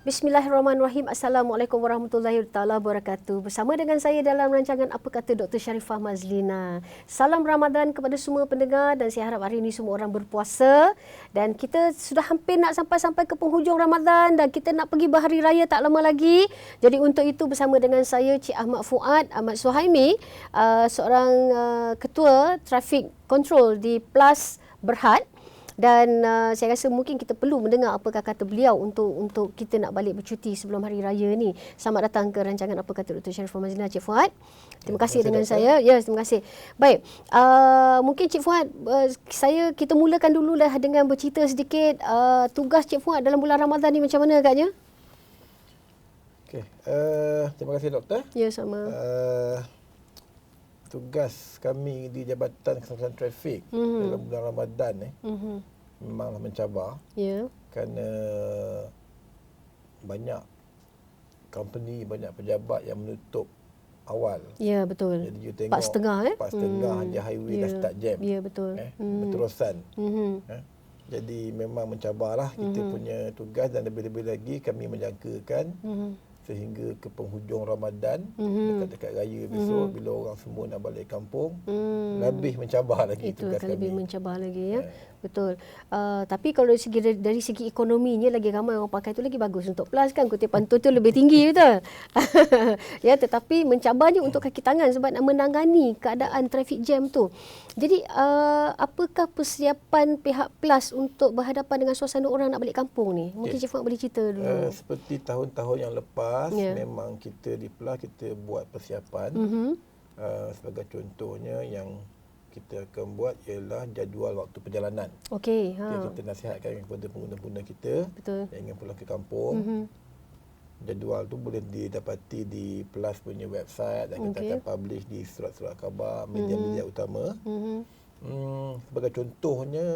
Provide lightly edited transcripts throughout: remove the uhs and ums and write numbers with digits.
Bismillahirrahmanirrahim. Assalamualaikum warahmatullahi wabarakatuh. Bersama dengan saya dalam rancangan Apa Kata Dr. Sharifah Mazlina. Salam Ramadan kepada semua pendengar dan saya harap hari ini semua orang berpuasa. Dan kita sudah hampir nak sampai ke penghujung Ramadan dan kita nak pergi berhari raya tak lama lagi. Jadi untuk itu bersama dengan saya Cik Ahmad Fuad, Ahmad Suhaimi, seorang ketua traffic control di Plus Berhad. Dan saya rasa mungkin kita perlu mendengar apakah kata beliau untuk kita nak balik bercuti sebelum hari raya ni. Selamat datang ke rancangan Apa Kata Dr. Sharifah Mazlina, Cik Fuad. Terima kasih dengan saya. Ya, terima kasih. Baik, mungkin Cik Fuad, kita mulakan dululah dengan bercerita sedikit tugas Cik Fuad dalam bulan Ramadan ni macam mana agaknya? Okey, terima kasih doktor. Ya, sama. Tugas kami di Jabatan Keselamatan Trafik dalam bulan Ramadan memanglah mencabar. Ya. Kerana banyak company, banyak pejabat yang menutup awal. Ya, betul. Jadi you tengok 4.30 4.30 je highway dah start jam. Ya, betul. Berterusan. Jadi memang mencabarlah kita punya tugas dan lebih-lebih lagi kami menjangkakan sehingga ke penghujung Ramadan, dekat-dekat raya besok bila orang semua nak balik kampung, lebih mencabar lagi itu tugas akan kami. lebih mencabar lagi ya. Betul. Tapi kalau dari segi ekonominya lagi ramai orang pakai tu lagi bagus untuk Plus kan, kutipan tu lebih tinggi betul. Ya, tetapi mencabarnya untuk kaki tangan sebab nak menangani keadaan traffic jam tu. Jadi apakah persiapan pihak Plus untuk berhadapan dengan suasana orang nak balik kampung ni? Mungkin Cik Fuad boleh cerita dulu. Seperti tahun-tahun yang lepas, memang kita di Plus kita buat persiapan. Sebagai contohnya yang kita akan buat ialah jadual waktu perjalanan. Okey. Kita nasihatkan kepada pengguna-pengguna kita yang ingin pulang ke kampung. Jadual tu boleh didapati di Plus punya website dan kita akan publish di surat-surat khabar, media-media utama. Sebagai contohnya,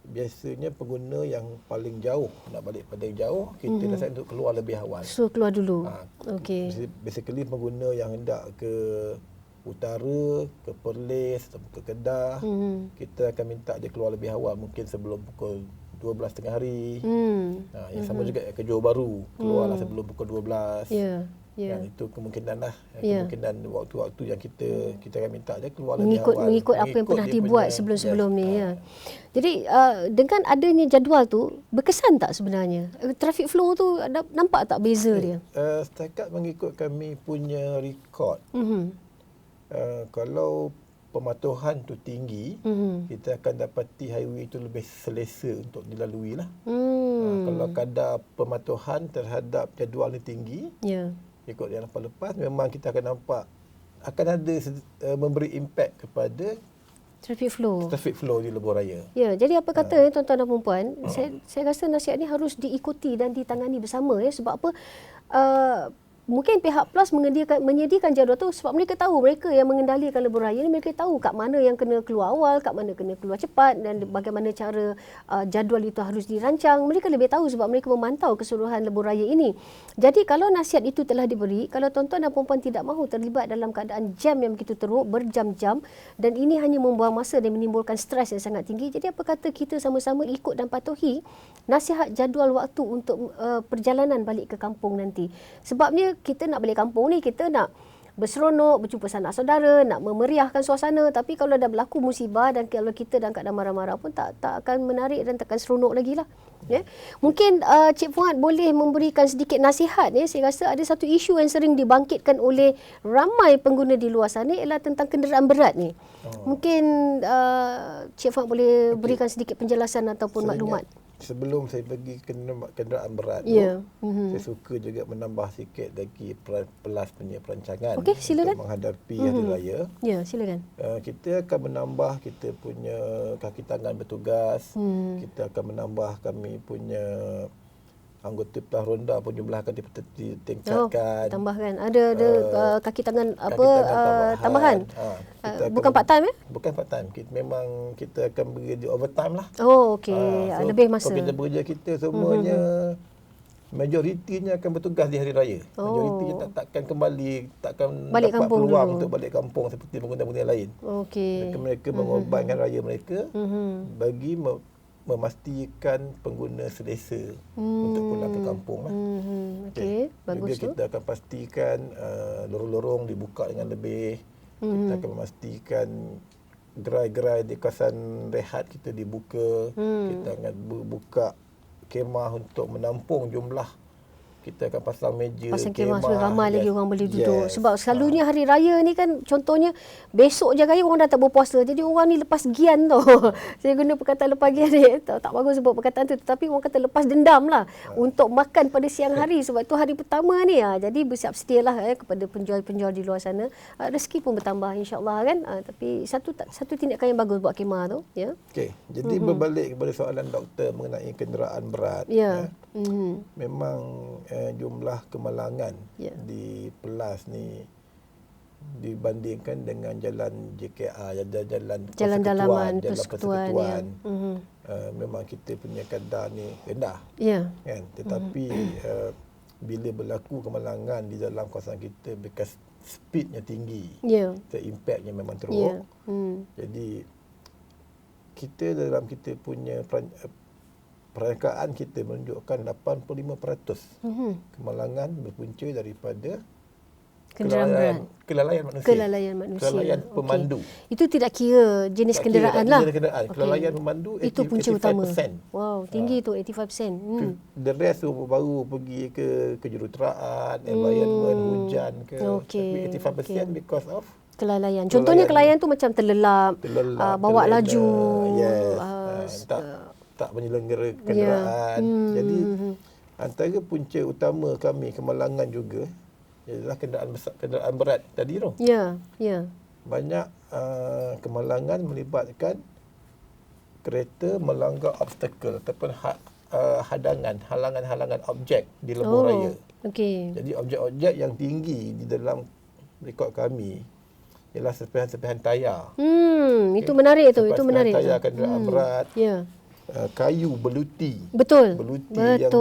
biasanya pengguna yang paling jauh, nak balik pada yang jauh, kita nasihat untuk keluar lebih awal. So keluar dulu. Okey. Basically pengguna yang hendak ke utara, ke Perlis atau ke Kedah, kita akan minta dia keluar lebih awal, mungkin sebelum pukul 12 tengah hari. Yang sama juga ke Johor Bahru, keluarlah sebelum pukul 12. Dan itu kemungkinan lah, kemungkinan waktu-waktu yang kita akan minta dia keluar lebih awal. Mengikut apa yang pernah dibuat sebelum-sebelum ni. Jadi dengan adanya jadual tu, berkesan tak sebenarnya? Traffic flow tu nampak tak beza dia? Setakat mengikut kami punya rekod, kalau pematuhan tu tinggi, kita akan dapati highway itu lebih selesa untuk dilalui lah. Kalau kadar pematuhan terhadap jadual ni tinggi, ikut yang lepas, memang kita akan nampak akan ada memberi impak kepada traffic flow di lebuh raya. Ya, jadi apa kata tuan-tuan dan puan-puan, saya rasa nasihat ni harus diikuti dan ditangani bersama ya. Sebab apa? Mungkin pihak Plus menyediakan jadual tu sebab mereka tahu, mereka yang mengendalikan lebuh raya ni, mereka tahu kat mana yang kena keluar awal, kat mana kena keluar cepat dan bagaimana cara jadual itu harus dirancang. Mereka lebih tahu sebab mereka memantau keseluruhan lebuh raya ini. Jadi kalau nasihat itu telah diberi, kalau tuan-tuan dan puan-puan tidak mahu terlibat dalam keadaan jam yang begitu teruk berjam-jam dan ini hanya membuang masa dan menimbulkan stres yang sangat tinggi, jadi apa kata kita sama-sama ikut dan patuhi nasihat jadual waktu untuk perjalanan balik ke kampung nanti. Sebabnya kita nak balik kampung ni, kita nak berseronok, berjumpa sanak saudara, nak memeriahkan suasana. Tapi kalau dah berlaku musibah dan kalau kita dalam keadaan marah-marah pun tak akan menarik dan takkan seronok lagi lah. Mungkin Cik Fuad boleh memberikan sedikit nasihat. Saya rasa ada satu isu yang sering dibangkitkan oleh ramai pengguna di luar sana ialah tentang kenderaan berat ni. Mungkin Cik Fuad boleh berikan sedikit penjelasan ataupun maklumat. Sebelum saya pergi kenderaan berat saya suka juga menambah sikit lagi Plus punya perancangan untuk menghadapi hari raya. Ya, silakan. Kita akan menambah kita punya kaki tangan bertugas. Kita akan menambah kami punya anggota Plus Ronda pun jumlah akan ditingkatkan. Tambahkan. Ada kaki tangan tambahan. Bukan part time Bukan part time. Memang kita akan bekerja overtime lah. Okey. Lebih masa. Pekerja-pekerja kita semuanya majoritinya akan bertugas di hari raya. Majoritinya takkan balik dapat kampung peluang dulu untuk balik kampung seperti pengguna-pengguna lain. Okey. Mereka mengorbankan raya mereka bagi memastikan pengguna selesa untuk pulang ke kampung lah. Okey, bagus juga tu. kita akan pastikan lorong-lorong dibuka dengan lebih. Kita akan memastikan gerai-gerai di kawasan rehat kita dibuka. Kita akan buka kemah untuk menampung jumlah. Kita akan pasang meja, Pasang kemah supaya ramai lagi orang boleh duduk. Yes. Sebab selalunya hari raya ni kan, contohnya besok je raya orang dah tak berpuasa. Jadi orang ni lepas gian tau. Saya guna perkataan lepas gian ni. Tak bagus sebut perkataan tu. Tetapi orang kata lepas dendam lah. Untuk makan pada siang hari. Sebab tu hari pertama ni. Jadi bersiap sedialah kepada penjual-penjual di luar sana. Rezeki pun bertambah insyaAllah kan. Tapi satu tindakan yang bagus buat kemah tu. Ya. Okey, jadi berbalik kepada soalan doktor mengenai kenderaan berat. Ya. Memang jumlah kemalangan Ya. di Pelas ni dibandingkan dengan jalan JKR, Jalan dalaman Persekutuan, Persekutuan. memang kita punya kadar ni rendah. Ya. Kan? Tetapi bila berlaku kemalangan di dalam kawasan kita, bekas speednya tinggi, Ya. impactnya memang teruk. Ya. Jadi kita dalam kita punya perangkaan kita menunjukkan 85% kemalangan berpunca daripada kelalaian manusia. Kelalaian pemandu. Okay. Itu tidak kira jenis kenderaan lah. Kelalaian pemandu itu punca utama. 85%. Wow, tinggi tu 85%. The rest tu baru pergi ke kejuruteraan, environment, hujan ke. Okey, Tapi 85% because of kelalaian. Contohnya kelalaian tu macam terlelap bawa terlena, laju. Yes. Tak menyelenggara kenderaan. Jadi antara punca utama kami kemalangan juga ialah kenderaan berat tadi tu. Ya, ya. Banyak kemalangan melibatkan kereta melanggar obstacle ataupun halangan-halangan objek di lebuh raya. Okey. Jadi objek-objek yang tinggi di dalam rekod kami ialah serpihan-serpihan tayar. Itu menarik tu, itu Serpihan menarik. tayar kenderaan berat. Ya. Kayu beluti. Betul. Beluti yang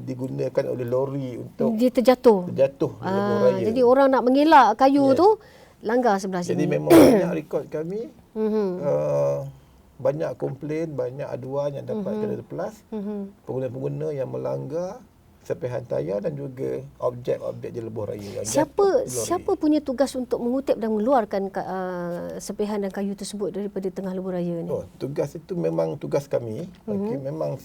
digunakan oleh lori untuk Dia terjatuh. di lebuh raya. Jadi orang nak mengelak kayu tu langgar sebelah sini. Jadi memang banyak rekod kami. Banyak komplain, banyak aduan yang dapat kereta Pelas. Pengguna-pengguna yang melanggar serpihan tayar dan juga objek-objek di lebuh raya. Siapa punya tugas untuk mengutip dan mengeluarkan serpihan dan kayu tersebut daripada tengah lebuh raya ni? Tugas itu memang tugas kami. Memang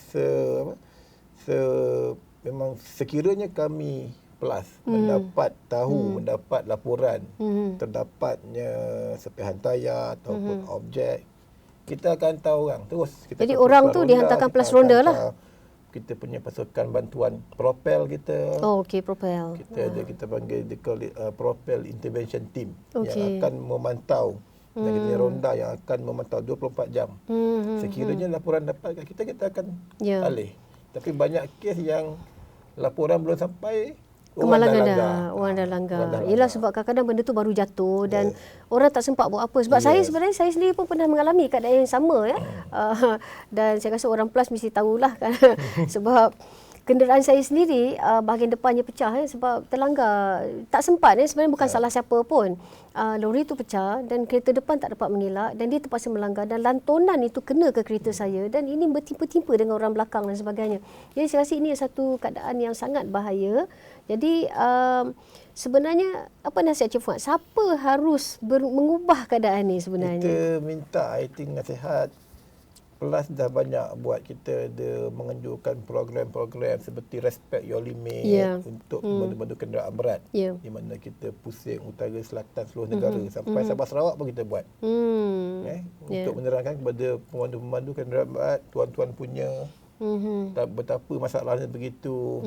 memang sekiranya kami Pelas mendapat laporan terdapatnya serpihan tayar ataupun objek, kita akan tahu orang terus. Jadi orang tu dihantarkan Pelas Ronda lah. Kita punya pasukan bantuan Propel kita. Okey, Propel. Kita panggil Propel Intervention Team Okey. yang akan memantau. Dan kita punya ronda yang akan memantau 24 jam. Sekiranya laporan dapat kat kita akan alih. Tapi banyak kes yang laporan belum sampai, Orang dah langgar. Yelah, sebab kadang-kadang benda tu baru jatuh dan orang tak sempat buat apa. Sebab saya sendiri pun pernah mengalami keadaan yang sama ya. Dan saya rasa orang Pelas mesti tahulah kan. Sebab kenderaan saya sendiri bahagian depannya pecah sebab terlanggar. Tak sempat sebenarnya bukan salah siapa pun. Lori tu pecah dan kereta depan tak dapat mengelak dan dia terpaksa melanggar dan lantonan itu kena ke kereta saya dan ini bertimpa-timpa dengan orang belakang dan sebagainya. Jadi saya rasa ini satu keadaan yang sangat bahaya. Jadi sebenarnya apa nasihat Cik Fuad? Siapa harus mengubah keadaan ni sebenarnya? Kita minta nasihat. Pelas dah banyak buat, kita ada menganjurkan program-program seperti Respect Your Limit untuk membantu kenderaan berat. Di mana kita pusing utara, selatan, seluruh negara sampai Sabah Sarawak pun kita buat. Untuk menerangkan kepada pemandu-pemandu kenderaan berat, tuan-tuan punya betapa masalahnya begitu.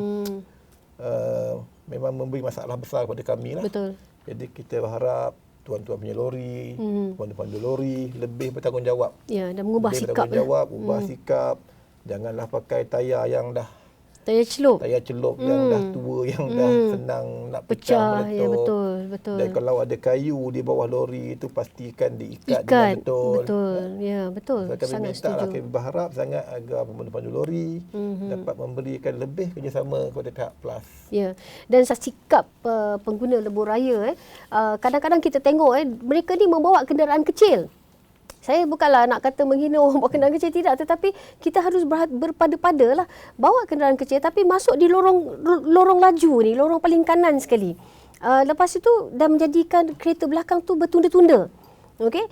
Memang memberi masalah besar kepada kami lah. Betul. Jadi kita berharap tuan-tuan punya lori, pandu-pandu lori lebih bertanggungjawab. Ya, dan mengubah sikap. Ubah sikap. Janganlah pakai tayar yang dah tayar celup yang dah tua, yang dah senang nak pecah, ya, betul. Dan kalau ada kayu di bawah lori itu pastikan diikat dengan betul. Ya, betul. Kami minta kami berharap sangat agar pemandu lori dapat memberikan lebih kerjasama kepada pihak Pelas. Ya, dan sikap pengguna lebuh raya kadang-kadang kita tengok mereka ni membawa kenderaan kecil. Saya bukanlah nak kata menghina orang bawa kenderaan kecil, tidak. Tetapi kita harus berpada-pada lah. Bawa kenderaan kecil tapi masuk di lorong laju ni, lorong paling kanan sekali. Lepas itu dah menjadikan kereta belakang tu bertunda-tunda. Okey,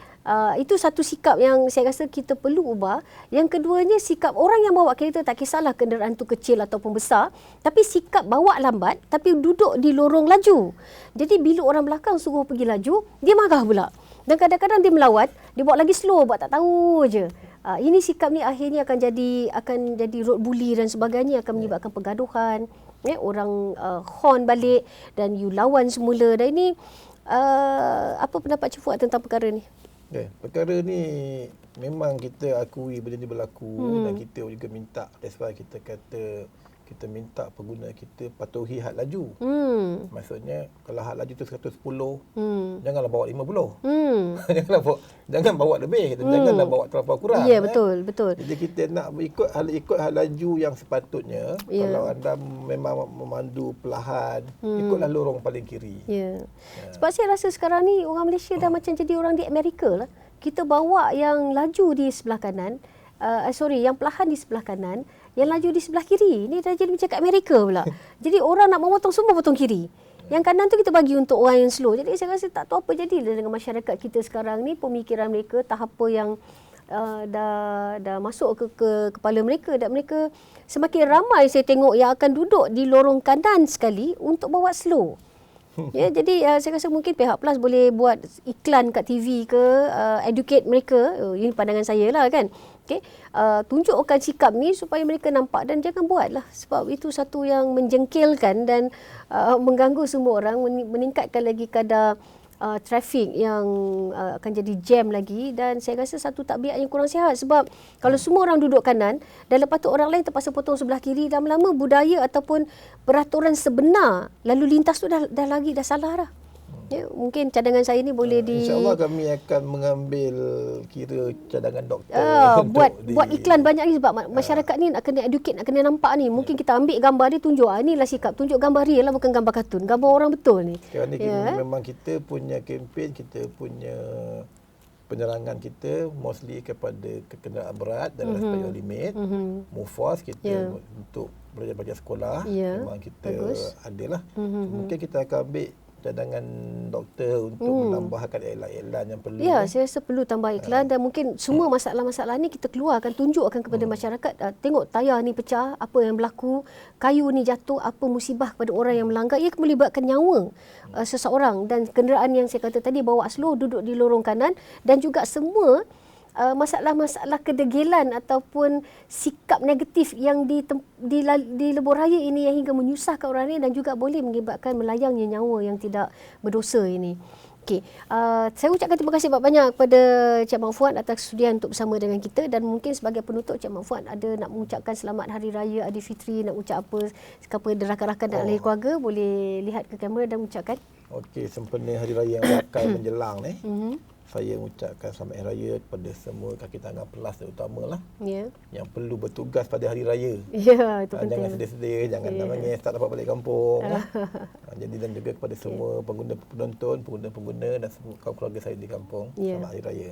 itu satu sikap yang saya rasa kita perlu ubah. Yang keduanya, sikap orang yang bawa kereta, tak kisahlah kenderaan tu kecil ataupun besar, tapi sikap bawa lambat tapi duduk di lorong laju. Jadi bila orang belakang suruh pergi laju, dia marah pula. Dan kadang-kadang dia melawat, dia bawa lagi slow, buat tak tahu je. Ini sikap ni akhirnya akan jadi road bully dan sebagainya, akan menyebabkan pergaduhan. Orang horn balik dan you lawan semula. Dan ini apa pendapat Cik Fuad tentang perkara ni? Perkara ni memang kita akui benda ni berlaku, dan kita juga minta, that's why kita kata kita minta pengguna kita patuhi had laju. Maksudnya kalau had laju tu 110, janganlah bawa 50. Jangan bawa lebih dan janganlah bawa terlampau kurang. Ya, betul. Jadi kita nak ikut had laju yang sepatutnya. Kalau anda memang memandu perlahan, ikutlah lorong paling kiri. Sebab saya rasa sekarang ni orang Malaysia dah macam jadi orang di Amerika lah. Kita bawa yang laju di sebelah kanan, yang perlahan di sebelah kanan, yang laju di sebelah kiri. Ini dah jadi macam kat Amerika pula. Jadi orang nak memotong, semua potong kiri. Yang kanan tu kita bagi untuk orang yang slow. Jadi saya rasa tak tahu apa jadi dengan masyarakat kita sekarang ni. Pemikiran mereka, tahap apa yang dah masuk ke kepala mereka. Dan mereka semakin ramai saya tengok yang akan duduk di lorong kanan sekali untuk bawa slow. Jadi saya rasa mungkin pihak PLAS boleh buat iklan kat TV ke, educate mereka. Ini pandangan saya lah kan. Okay. Tunjukkan sikap ni supaya mereka nampak dan jangan buatlah. Sebab itu satu yang menjengkelkan dan mengganggu semua orang, meningkatkan lagi kadar trafik yang akan jadi jam lagi. Dan saya rasa satu takbiat yang kurang sihat. Sebab kalau semua orang duduk kanan dan lepas tu orang lain terpaksa potong sebelah kiri, dan lama budaya ataupun peraturan sebenar lalu lintas tu dah salah dah. Mungkin cadangan saya ni boleh InsyaAllah kami akan mengambil kira cadangan doktor buat iklan banyak ni. Sebab masyarakat ni nak kena educate, nak kena nampak ni. Mungkin kita ambil gambar dia, tunjuk inilah sikap, tunjuk gambar real lah, bukan gambar kartun, gambar orang betul ni. Kerana memang kita punya kempen, kita punya penerangan kita mostly kepada kenderaan berat dan respect your limit. Move fast kita untuk belajar sekolah, memang kita adalah. Mungkin kita akan ambil cadangan doktor untuk menambahkan iklan-iklan yang perlu. Ya, saya rasa perlu tambah iklan dan mungkin semua masalah-masalah ni kita keluarkan, tunjukkan kepada masyarakat. Tengok tayar ni pecah, apa yang berlaku, kayu ni jatuh, apa musibah kepada orang yang melanggar. Ia melibatkan nyawa seseorang, dan kenderaan yang saya kata tadi bawa slow, duduk di lorong kanan, dan juga semua masalah-masalah kedegilan ataupun sikap negatif yang di lebuh raya ini yang hingga menyusahkan orang lain dan juga boleh mengibatkan melayangnya nyawa yang tidak berdosa ini. Okey, saya ucapkan terima kasih banyak kepada Cik Mak Fuad atas kesudian untuk bersama dengan kita, dan mungkin sebagai penutup Cik Mak Fuad ada nak mengucapkan selamat Hari Raya Aidilfitri, nak ucap apa kepada rakan-rakan dan ahli keluarga, boleh lihat ke kamera dan ucapkan. Okey, sempena Hari Raya yang bakal menjelang ni. Saya mengucapkan selamat Hari Raya kepada semua kaki tangan PLAS terutamalah yang perlu bertugas pada Hari Raya. Ya, itu penting. Jangan sedih-sedih, jangan nangis tak dapat balik kampung. Jadi dan juga kepada semua penonton, pengguna dan semua kaum keluarga saya di kampung. Selamat Hari Raya.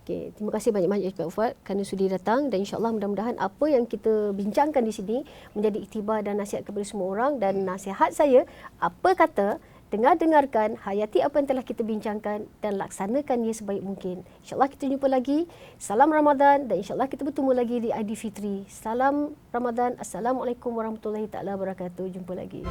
Okey, terima kasih banyak-banyak Cik Fuad kerana sudi datang, dan insya-Allah mudah-mudahan apa yang kita bincangkan di sini menjadi iktibar dan nasihat kepada semua orang. Dan nasihat saya, apa kata dengarkan, hayati apa yang telah kita bincangkan dan laksanakannya sebaik mungkin. InsyaAllah kita jumpa lagi. Salam Ramadan, dan insyaAllah kita bertemu lagi di Aidilfitri. Salam Ramadan. Assalamualaikum warahmatullahi taala wabarakatuh. Jumpa lagi.